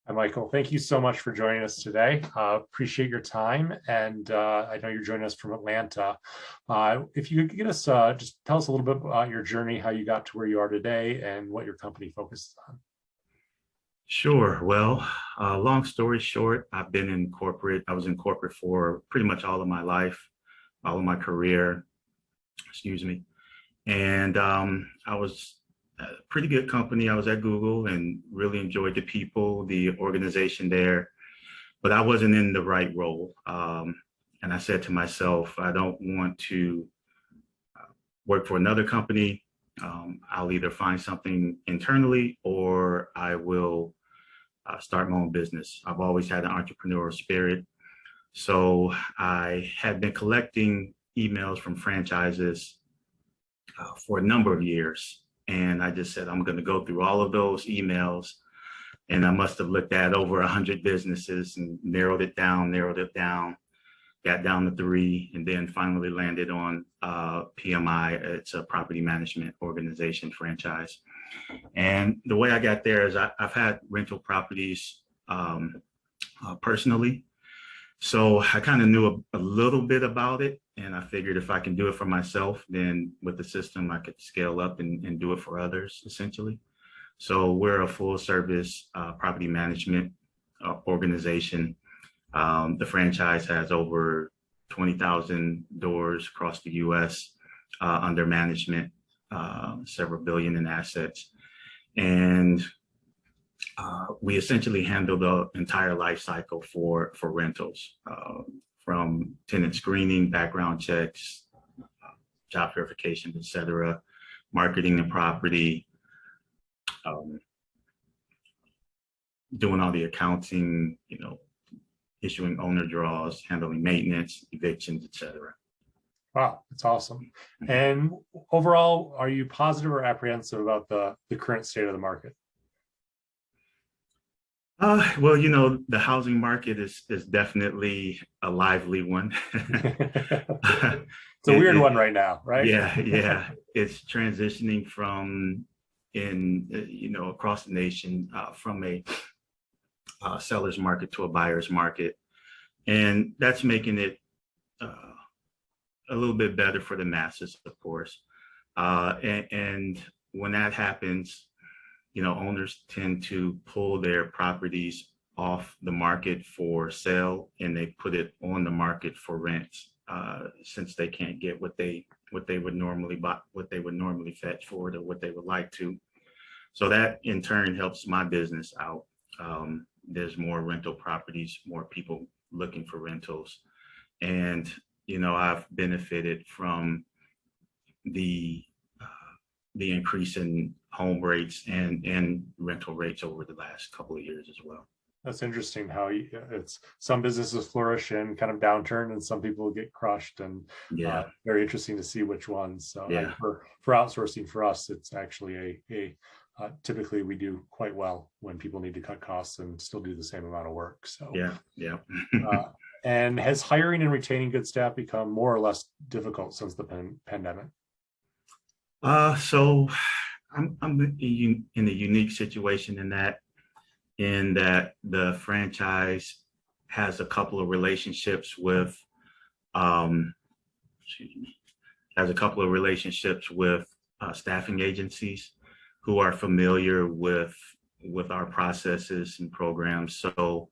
Hi, Michael. Thank you so much for joining us today. Appreciate your time. And I know you're joining us from Atlanta. If you could get us, just tell us a little bit about your journey, how you got to where you are today, and what your company focuses on. Sure. Well, long story short, I've been in corporate. I was in corporate for pretty much all of my life, all of my career, excuse me. And I was at a pretty good company. I was at Google and really enjoyed the people, the organization there, but I wasn't in the right role. And I said to myself, I don't want to work for another company. I'll either find something internally or I will start my own business. I've always had an entrepreneurial spirit. So I had been collecting emails from franchises for a number of years. And I just said, I'm going to go through all of those emails. And I must have looked at over 100 businesses and narrowed it down, got down to 3, and then finally landed on PMI. It's a property management organization franchise. And the way I got there is I've had rental properties personally. So I kind of knew a little bit about it. And I figured if I can do it for myself, then with the system, I could scale up and do it for others, essentially. So we're a full service property management organization. The franchise has over 20,000 doors across the US under management, several billion in assets. And we essentially handle the entire life cycle for rentals, from tenant screening, background checks, job verification, et cetera, marketing the property, doing all the accounting, issuing owner draws, handling maintenance, evictions, et cetera. Wow, that's awesome. And overall, are you positive or apprehensive about the current state of the market? Well, the housing market is definitely a lively one. It's a weird one right now, right? Yeah. It's transitioning from across the nation from a seller's market to a buyer's market. And that's making it a little bit better for the masses, of course. And when that happens, owners tend to pull their properties off the market for sale and they put it on the market for rent, since they can't get what they would normally buy, what they would normally fetch for it, or what they would like to. So that in turn helps my business out. There's more rental properties, more people looking for rentals, and I've benefited from the increase in home rates and rental rates over the last couple of years as well. That's interesting how it's some businesses flourish in kind of downturn and some people get crushed, and very interesting to see which ones. So for outsourcing for us, it's actually typically we do quite well when people need to cut costs and still do the same amount of work. So yeah. And has hiring and retaining good staff become more or less difficult since the pandemic? So I'm in a unique situation in that the franchise has a couple of relationships with staffing agencies who are familiar with our processes and programs. So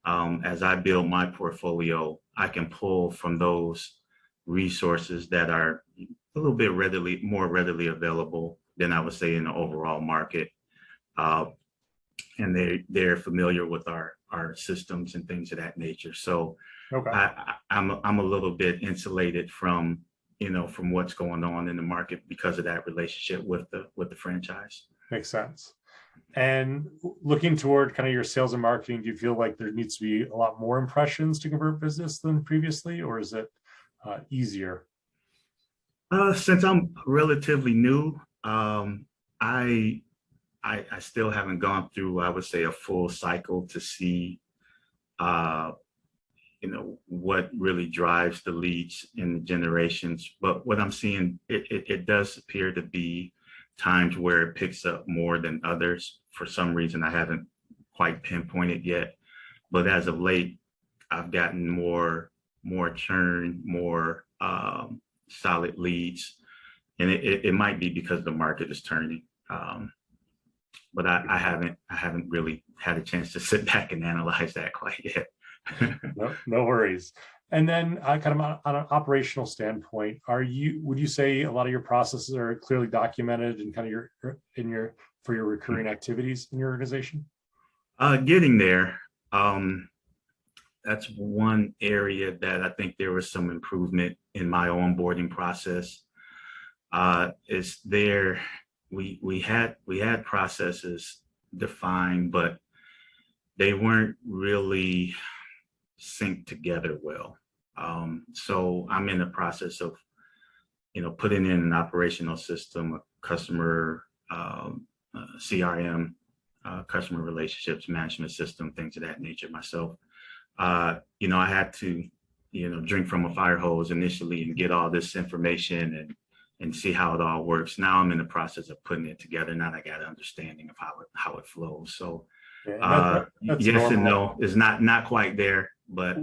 as I build my portfolio, I can pull from those resources that are a little bit more readily available than I would say in the overall market. And they're familiar with our systems and things of that nature. So I'm a little bit insulated from what's going on in the market because of that relationship with the franchise. Makes sense. And looking toward kind of your sales and marketing, do you feel like there needs to be a lot more impressions to convert business than previously, or is it easier? Since I'm relatively new, I still haven't gone through, I would say, a full cycle to see, what really drives the leads in the generations. But what I'm seeing, it does appear to be times where it picks up more than others. For some reason, I haven't quite pinpoint it yet. But as of late, I've gotten more churn, more solid leads, and it might be because the market is turning. But I haven't really had a chance to sit back and analyze that quite yet. No worries. And then kind of on an operational standpoint, would you say a lot of your processes are clearly documented and kind of for your recurring activities in your organization? Getting there. That's one area that I think there was some improvement in my onboarding process. We had processes defined, but they weren't really synced together well. So I'm in the process of, putting in an operational system, a customer CRM, customer relationships management system, things of that nature myself. I had to, drink from a fire hose initially and get all this information and see how it all works. Now I'm in the process of putting it together. Now I got an understanding of how it flows. So that's yes normal. And no is not quite there, but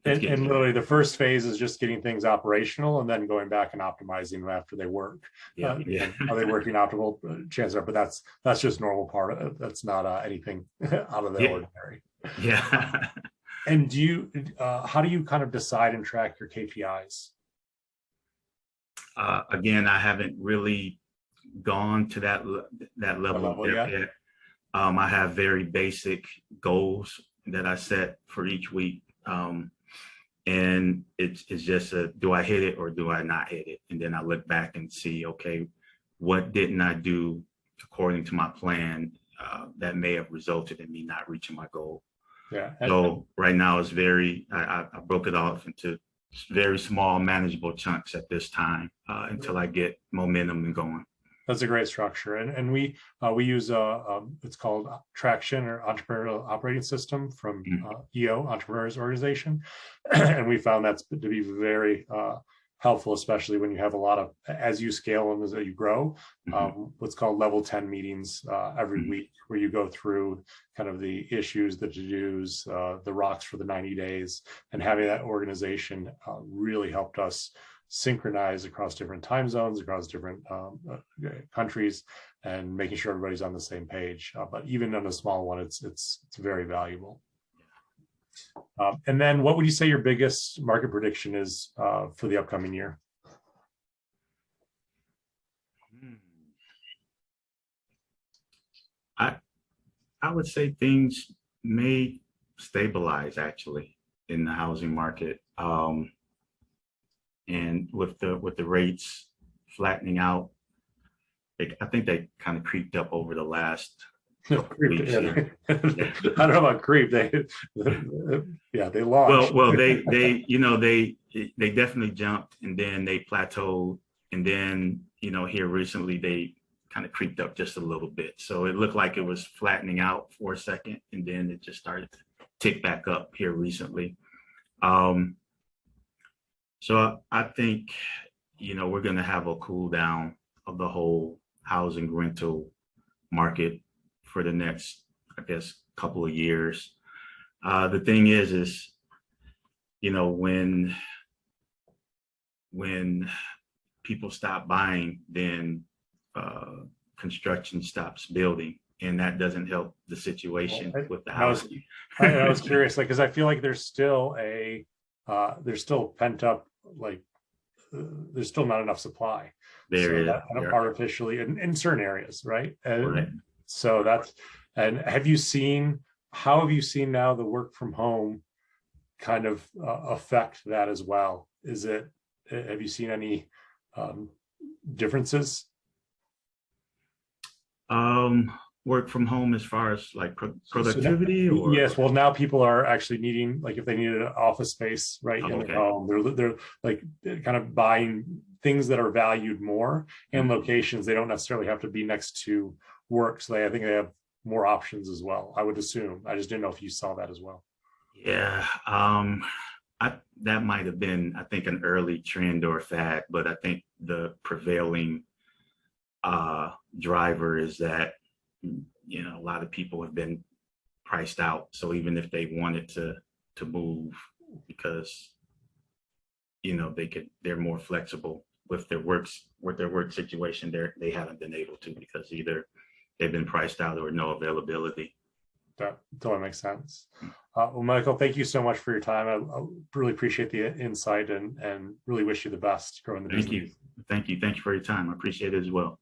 and literally the first phase is just getting things operational and then going back and optimizing them after they work. Are they working optimal? Chances are, but that's just normal part of it. That's not anything out of the ordinary. Yeah. And how do you kind of decide and track your KPIs? Again, I haven't really gone to that level yet. I have very basic goals that I set for each week. And it's just do I hit it or do I not hit it? And then I look back and see, okay, what didn't I do according to my plan that may have resulted in me not reaching my goal? Yeah. So right now it's I broke it off into very small, manageable chunks at this time until I get momentum and going. That's a great structure, and we use it's called Traction, or Entrepreneurial Operating System, from EO, Entrepreneurs Organization, and we found that to be very helpful, especially when you have a lot of, as you scale and as you grow, what's called level 10 meetings every week, where you go through kind of the issues, the to-dos, the rocks for the 90 days, and having that organization really helped us synchronize across different time zones, across different countries, and making sure everybody's on the same page. But even on a small one, it's very valuable. And then what would you say your biggest market prediction is for the upcoming year? I would say things may stabilize actually in the housing market. And with the rates flattening out, I think they kind of creeped up over the last couple weeks. I don't know about creep. They launched. Well, they definitely jumped, and then they plateaued, and then here recently they kind of creeped up just a little bit. So it looked like it was flattening out for a second, and then it just started to tick back up here recently. So I think, we're going to have a cool down of the whole housing rental market for the next, I guess, couple of years. The thing is, when people stop buying, then construction stops building, and that doesn't help the situation with the housing. I was curious, because I feel like there's still pent up, there's still not enough supply. There is kind of artificially in certain areas, right? Right. So and how have you seen now the work from home kind of affect that as well? Have you seen any differences? Work from home as far as productivity? Or? Yes. Well, now people are actually needing, if they needed an office space in their home, they're kind of buying things that are valued more in locations. They don't necessarily have to be next to work. So I think they have more options as well, I would assume. I just didn't know if you saw that as well. Yeah. That might have been, I think, an early trend or fad, but I think the prevailing driver is that a lot of people have been priced out. So even if they wanted to move, because they're more flexible with their work situation, they haven't been able to, because either they've been priced out or no availability. That totally makes sense. Well, Michael, thank you so much for your time. I really appreciate the insight and really wish you the best growing the business. Thank you for your time. I appreciate it as well.